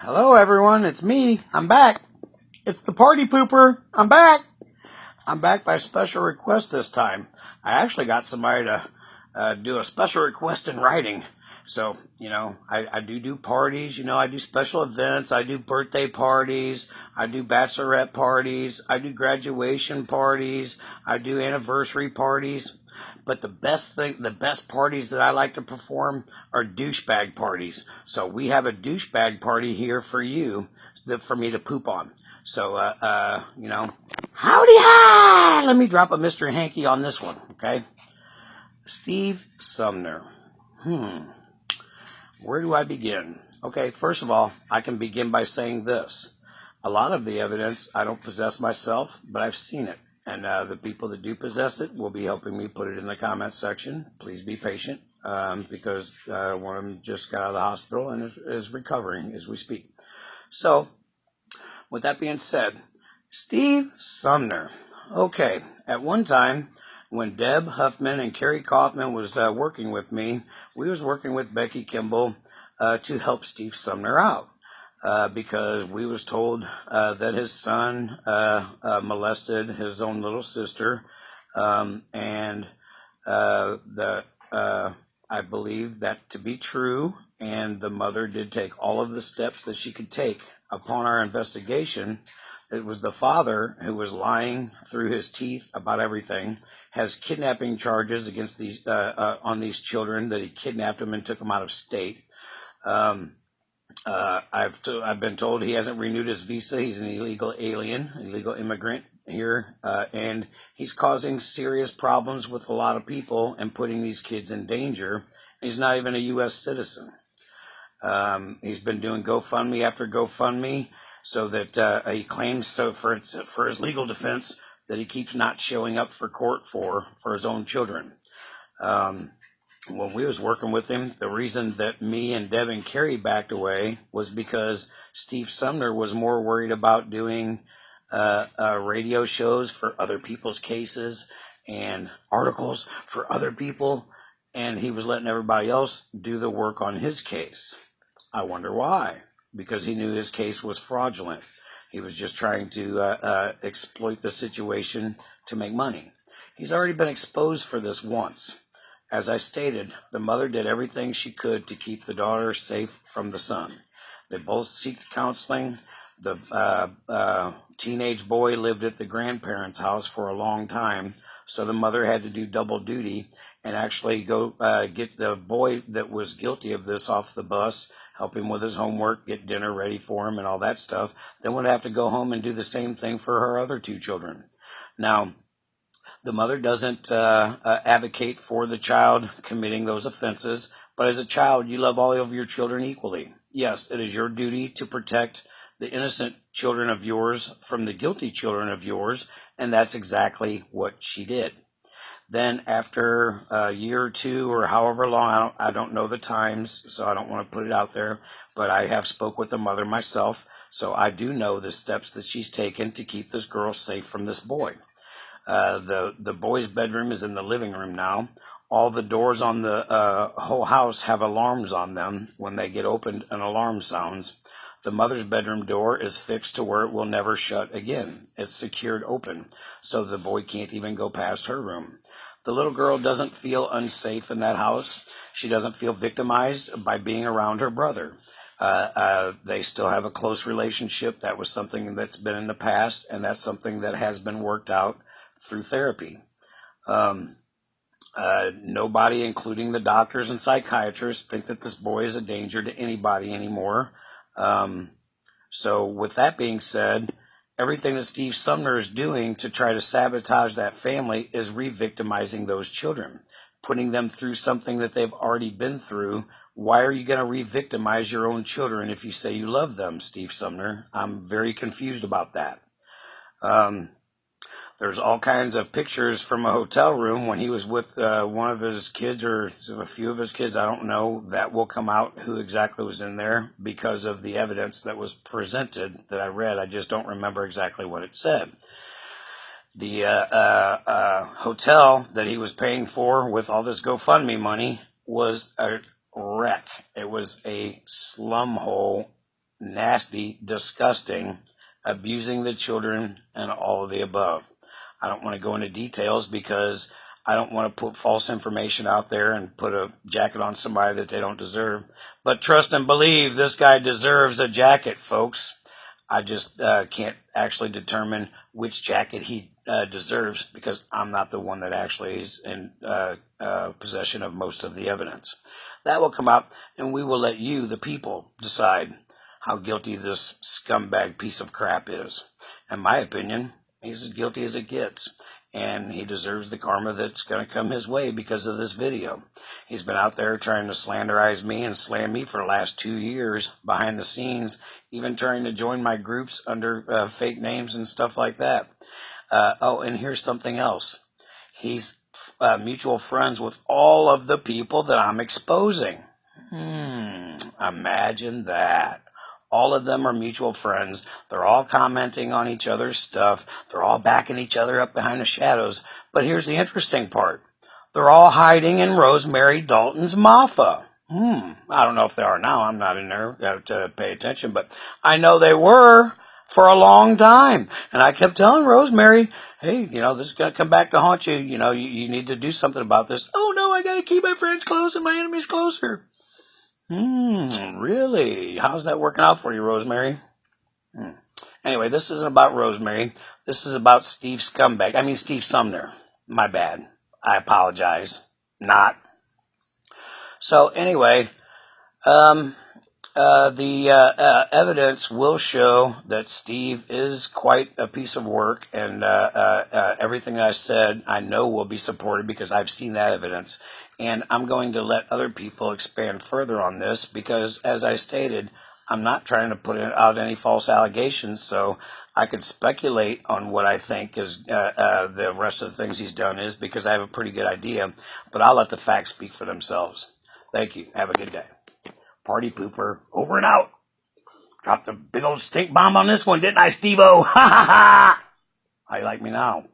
Hello, everyone. It's me. I'm back. It's the party pooper. I'm back. I'm back by special request this time. I actually got somebody to do a special request in writing. So, I do parties. I do special events. I do birthday parties. I do bachelorette parties. I do graduation parties. I do anniversary parties. But the best parties that I like to perform are douchebag parties. So we have a douchebag party here for you, for me to poop on. So, howdy hi! Let me drop a Mr. Hanky on this one, okay? Steve Sumner. Where do I begin? Okay, first of all, I can begin by saying this. A lot of the evidence I don't possess myself, but I've seen it. And the people that do possess it will be helping me put it in the comments section. Please be patient because one of them just got out of the hospital and is recovering as we speak. So, with that being said, Steve Sumner. Okay, at one time, when Deb Huffman and Carrie Kaufman was working with me, we was working with Becky Kimball to help Steve Sumner out. Because we was told that his son molested his own little sister, and I believe that to be true, and the mother did take all of the steps that she could take. Upon our investigation, it was the father who was lying through his teeth about everything, has kidnapping charges against these on these children, that he kidnapped them and took them out of state. I've been told he hasn't renewed his visa. He's an illegal alien, illegal immigrant here, and he's causing serious problems with a lot of people and putting these kids in danger. He's not even a U.S. citizen. He's been doing GoFundMe after GoFundMe, so that he claims for his legal defense that he keeps not showing up for court for his own children. When we was working with him, the reason that me and Deb and Carrie backed away was because Steve Sumner was more worried about doing radio shows for other people's cases and articles for other people, and he was letting everybody else do the work on his case. I wonder why. Because he knew his case was fraudulent. He was just trying to exploit the situation to make money. He's already been exposed for this once. As I stated, the mother did everything she could to keep the daughter safe from the son. They both seeked counseling. The teenage boy lived at the grandparents' house for a long time, so the mother had to do double duty and actually go get the boy that was guilty of this off the bus, help him with his homework, get dinner ready for him and all that stuff. Then would have to go home and do the same thing for her other two children. Now, the mother doesn't advocate for the child committing those offenses, but as a child, you love all of your children equally. Yes, it is your duty to protect the innocent children of yours from the guilty children of yours, and that's exactly what she did. Then after a year or two or however long, I don't know the times, so I don't want to put it out there, but I have spoke with the mother myself, so I do know the steps that she's taken to keep this girl safe from this boy. The boy's bedroom is in the living room now. All the doors on the whole house have alarms on them. When they get opened, an alarm sounds. The mother's bedroom door is fixed to where it will never shut again. It's secured open, so the boy can't even go past her room. The little girl doesn't feel unsafe in that house. She doesn't feel victimized by being around her brother. They still have a close relationship. That was something that's been in the past, and that's something that has been worked out through therapy. Nobody, including the doctors and psychiatrists, think that this boy is a danger to anybody anymore. So with that being said, everything that Steve Sumner is doing to try to sabotage that family is re-victimizing those children, putting them through something that they've already been through. Why are you going to re-victimize your own children if you say you love them, Steve Sumner? I'm very confused about that. There's all kinds of pictures from a hotel room when he was with one of his kids or a few of his kids. I don't know. That will come out who exactly was in there because of the evidence that was presented that I read. I just don't remember exactly what it said. The hotel that he was paying for with all this GoFundMe money was a wreck. It was a slum hole nasty, disgusting, abusing the children, and all of the above. I don't want to go into details because I don't want to put false information out there and put a jacket on somebody that they don't deserve. But trust and believe, this guy deserves a jacket, folks. I just can't actually determine which jacket he deserves because I'm not the one that actually is in possession of most of the evidence. That will come out, and we will let you, the people, decide how guilty this scumbag piece of crap is. In my opinion, he's as guilty as it gets, and he deserves the karma that's going to come his way because of this video. He's been out there trying to slanderize me and slam me for the last 2 years behind the scenes, even trying to join my groups under fake names and stuff like that. Oh, and here's something else. He's mutual friends with all of the people that I'm exposing. Imagine that. All of them are mutual friends. They're all commenting on each other's stuff. They're all backing each other up behind the shadows. But here's the interesting part. They're all hiding in Rosemary Dalton's Mafia. I don't know if they are now. I'm not in there to pay attention, but I know they were for a long time. And I kept telling Rosemary, hey, this is going to come back to haunt you. You need to do something about this. Oh, no, I got to keep my friends close and my enemies closer. Really? How's that working out for you, Rosemary? Anyway, this isn't about Rosemary. This is about Steve Sumner. My bad. I apologize. Not. So anyway, the evidence will show that Steve is quite a piece of work, and everything I said I know will be supported because I've seen that evidence. And I'm going to let other people expand further on this because, as I stated, I'm not trying to put out any false allegations, so I could speculate on what I think is the rest of the things he's done is because I have a pretty good idea, but I'll let the facts speak for themselves. Thank you. Have a good day. Party pooper, over and out. Dropped a big old stink bomb on this one, didn't I, Steve-O? Ha ha ha! How you like me now?